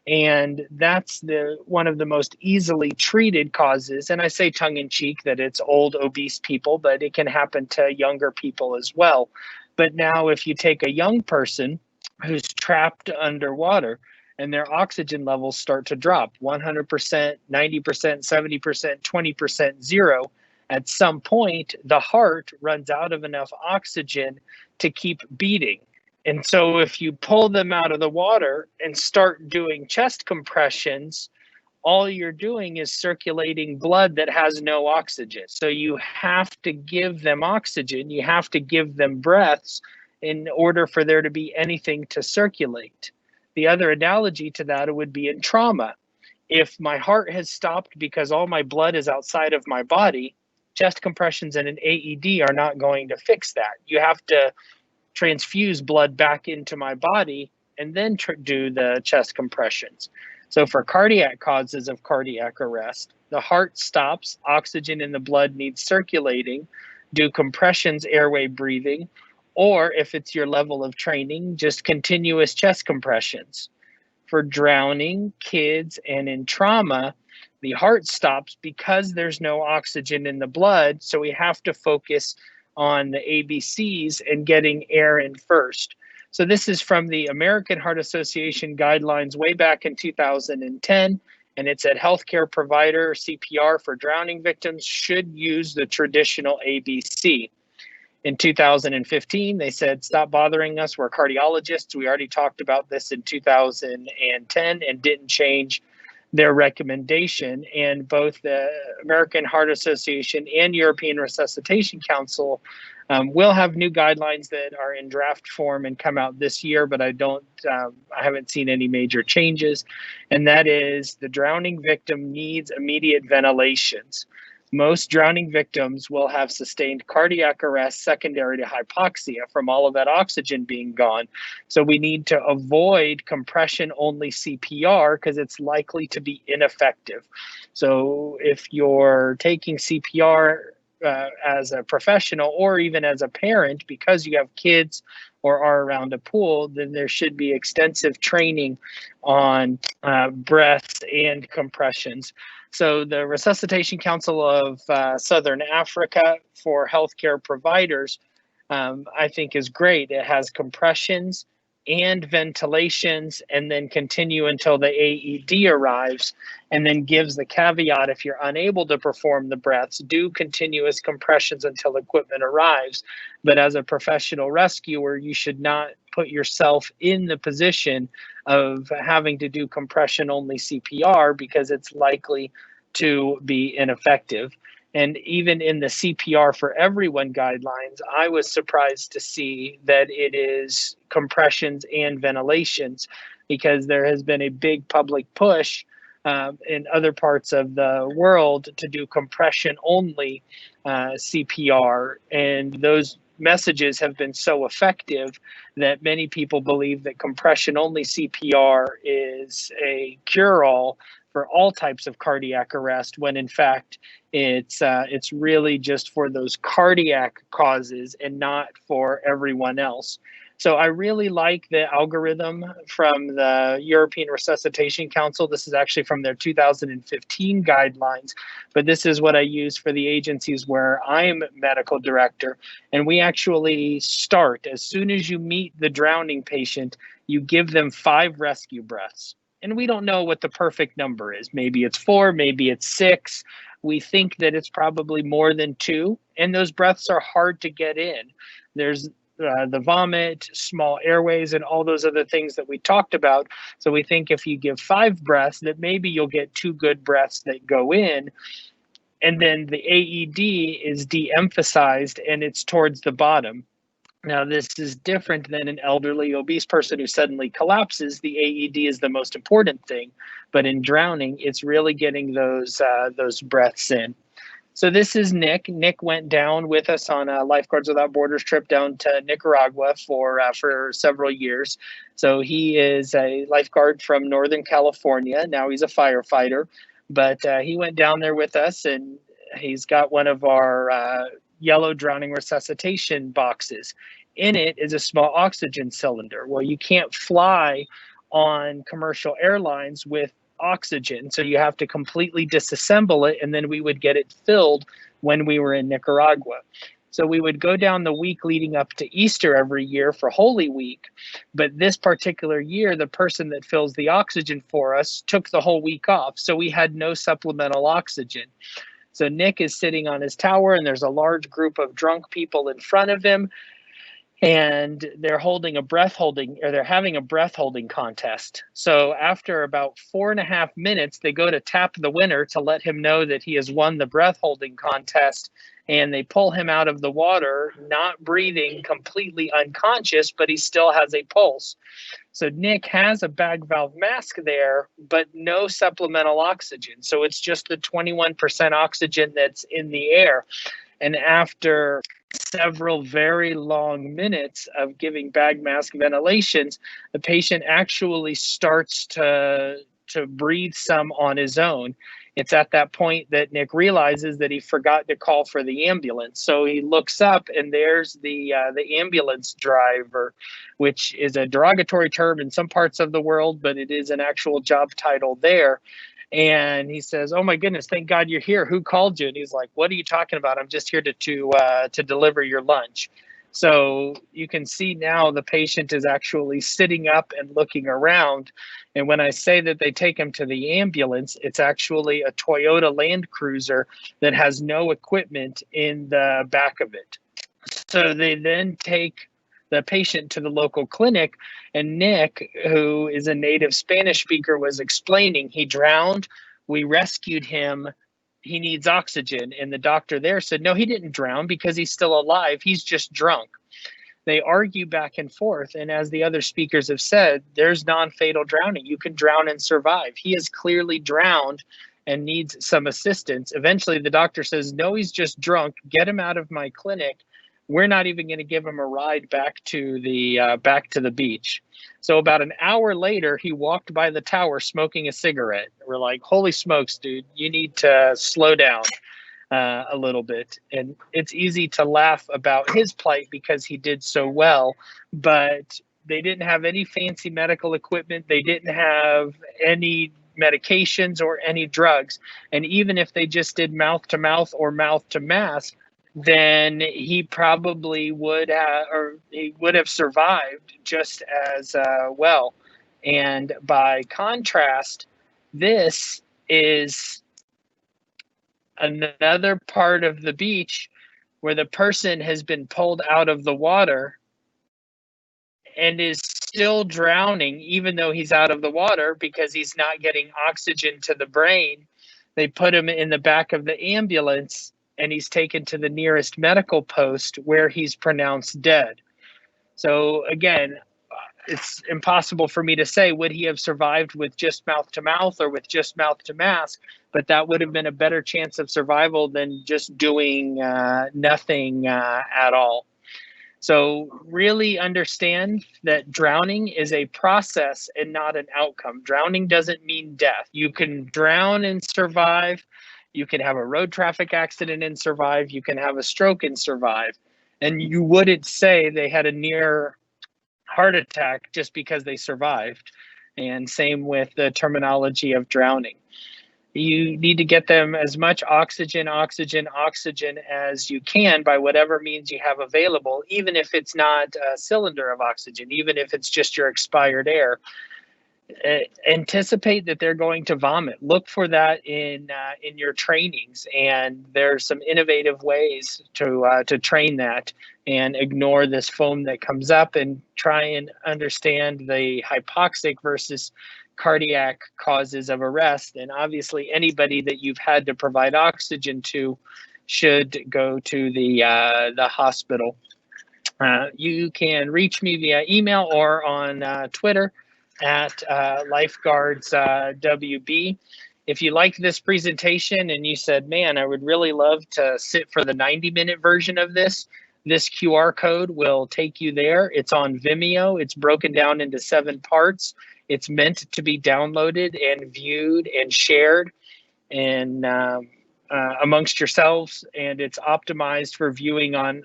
And that's one of the most easily treated causes. And I say tongue in cheek that it's old, obese people, but it can happen to younger people as well. But now if you take a young person who's trapped underwater, and their oxygen levels start to drop 100%, 90%, 70%, 20%, zero. At some point, the heart runs out of enough oxygen to keep beating. And so if you pull them out of the water and start doing chest compressions, all you're doing is circulating blood that has no oxygen. So you have to give them oxygen, you have to give them breaths in order for there to be anything to circulate. The other analogy to that would be in trauma. If my heart has stopped because all my blood is outside of my body, chest compressions and an AED are not going to fix that. You have to transfuse blood back into my body and then do the chest compressions. So for cardiac causes of cardiac arrest, the heart stops, oxygen in the blood needs circulating, do compressions, airway breathing, or if it's your level of training, just continuous chest compressions. For drowning, kids, and in trauma, the heart stops because there's no oxygen in the blood, so we have to focus on the ABCs and getting air in first. So this is from the American Heart Association guidelines way back in 2010, and it said healthcare provider CPR for drowning victims should use the traditional ABC. In 2015, they said, stop bothering us, we're cardiologists. We already talked about this in 2010 and didn't change their recommendation. And both the American Heart Association and European Resuscitation Council will have new guidelines that are in draft form and come out this year, but I haven't seen any major changes. And that is the drowning victim needs immediate ventilations. Most drowning victims will have sustained cardiac arrest secondary to hypoxia from all of that oxygen being gone. So we need to avoid compression-only CPR because it's likely to be ineffective. So if you're taking CPR as a professional or even as a parent because you have kids or are around a pool, then there should be extensive training on breaths and compressions. So the Resuscitation Council of Southern Africa for healthcare providers, I think is great. It has compressions and ventilations and then continue until the AED arrives, and then gives the caveat if you're unable to perform the breaths, do continuous compressions until equipment arrives. But as a professional rescuer, you should not put yourself in the position of having to do compression only CPR because it's likely to be ineffective. And even in the CPR for everyone guidelines, I was surprised to see that it is compressions and ventilations, because there has been a big public push in other parts of the world to do compression only CPR. And those messages have been so effective that many people believe that compression only CPR is a cure-all for all types of cardiac arrest, when in fact it's really just for those cardiac causes and not for everyone else. So I really like the algorithm from the European Resuscitation Council. This is actually from their 2015 guidelines, but this is what I use for the agencies where I'm medical director. And we actually start, as soon as you meet the drowning patient, you give them 5 rescue breaths. And we don't know what the perfect number is. Maybe it's 4, maybe it's 6. We think that it's probably more than 2, and those breaths are hard to get in. There's the vomit, small airways, and all those other things that we talked about. So we think if you give 5 breaths, that maybe you'll get 2 good breaths that go in. And then the AED is de-emphasized and it's towards the bottom. Now, this is different than an elderly obese person who suddenly collapses. The AED is the most important thing, but in drowning, it's really getting those breaths in. So this is Nick. Nick went down with us on a Lifeguards Without Borders trip down to Nicaragua for several years. So he is a lifeguard from Northern California. Now he's a firefighter, but he went down there with us, and he's got one of our yellow drowning resuscitation boxes. In it is a small oxygen cylinder. Well, you can't fly on commercial airlines with oxygen, so you have to completely disassemble it, and then we would get it filled when we were in Nicaragua. So we would go down the week leading up to Easter every year for Holy Week, but this particular year, the person that fills the oxygen for us took the whole week off, so we had no supplemental oxygen. So Nick is sitting on his tower, and there's a large group of drunk people in front of him, and they're having a breath holding contest. So after about 4.5 minutes, they go to tap the winner to let him know that he has won the breath holding contest. And they pull him out of the water, not breathing, completely unconscious, but he still has a pulse. So Nick has a bag valve mask there, but no supplemental oxygen. So it's just the 21% oxygen that's in the air. And after several very long minutes of giving bag mask ventilations, the patient actually starts to breathe some on his own. It's at that point that Nick realizes that he forgot to call for the ambulance. So he looks up, and there's the ambulance driver, which is a derogatory term in some parts of the world, but it is an actual job title there. And he says, "Oh my goodness, thank God you're here. Who called you?" And he's like, "What are you talking about? I'm just here to deliver your lunch." So you can see now the patient is actually sitting up and looking around. And when I say that they take him to the ambulance, it's actually a Toyota Land Cruiser that has no equipment in the back of it. So they then take the patient to the local clinic, and Nick, who is a native Spanish speaker, was explaining he drowned. We rescued him. He needs oxygen. And the doctor there said, no, he didn't drown because he's still alive. He's just drunk. They argue back and forth. And as the other speakers have said, there's non-fatal drowning. You can drown and survive. He is clearly drowned and needs some assistance. Eventually the doctor says, no, he's just drunk, get him out of my clinic. We're not even going to give him a ride back to the beach. So about an hour later, he walked by the tower smoking a cigarette. We're like, holy smokes, dude, you need to slow down a little bit. And it's easy to laugh about his plight because he did so well, but they didn't have any fancy medical equipment. They didn't have any medications or any drugs. And even if they just did mouth to mouth or mouth to mask, then he probably would have survived just as well. And by contrast, this is another part of the beach where the person has been pulled out of the water and is still drowning, even though he's out of the water, because he's not getting oxygen to the brain. They put him in the back of the ambulance and he's taken to the nearest medical post where he's pronounced dead. So again, it's impossible for me to say, would he have survived with just mouth to mouth or with just mouth to mask? But that would have been a better chance of survival than just doing nothing at all. So really understand that drowning is a process and not an outcome. Drowning doesn't mean death. You can drown and survive. You can have a road traffic accident and survive. You can have a stroke and survive. And you wouldn't say they had a near heart attack just because they survived. And same with the terminology of drowning. You need to get them as much oxygen as you can by whatever means you have available, even if it's not a cylinder of oxygen, even if it's just your expired air. Anticipate that they're going to vomit. Look for that in your trainings, and there's some innovative ways to train that and ignore this foam that comes up and try and understand the hypoxic versus cardiac causes of arrest. And obviously anybody that you've had to provide oxygen to should go to the hospital. You can reach me via email or on Twitter at lifeguards WB. If you liked this presentation and you said, man, I would really love to sit for the 90-minute version of this QR code will take you there. It's on Vimeo. It's broken down into 7 parts. It's meant to be downloaded and viewed and shared and amongst yourselves, and it's optimized for viewing on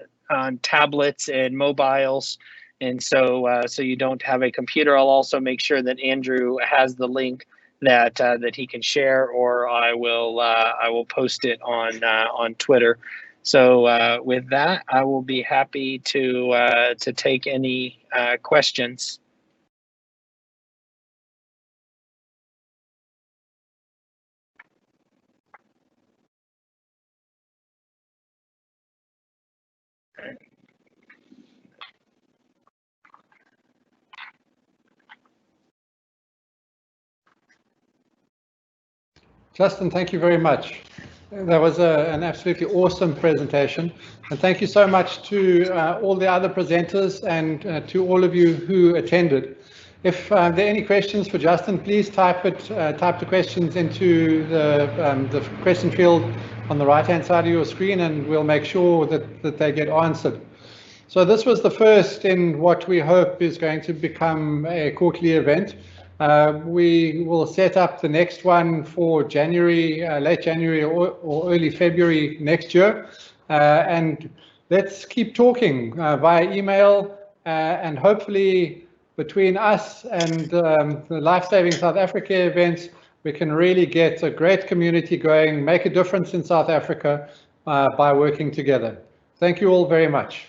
tablets and mobiles. And so you don't have a computer. I'll also make sure that Andrew has the link that he can share, or I will post it on Twitter. So with that, I will be happy to take any questions. Justin, thank you very much. That was an absolutely awesome presentation. And thank you so much to all the other presenters and to all of you who attended. If there are any questions for Justin, please type the questions into the question field on the right-hand side of your screen, and we'll make sure that they get answered. So this was the first in what we hope is going to become a quarterly event. We will set up the next one for January, late January or early February next year. And let's keep talking via email, and hopefully between us and the Life Saving South Africa events, we can really get a great community going, make a difference in South Africa by working together. Thank you all very much.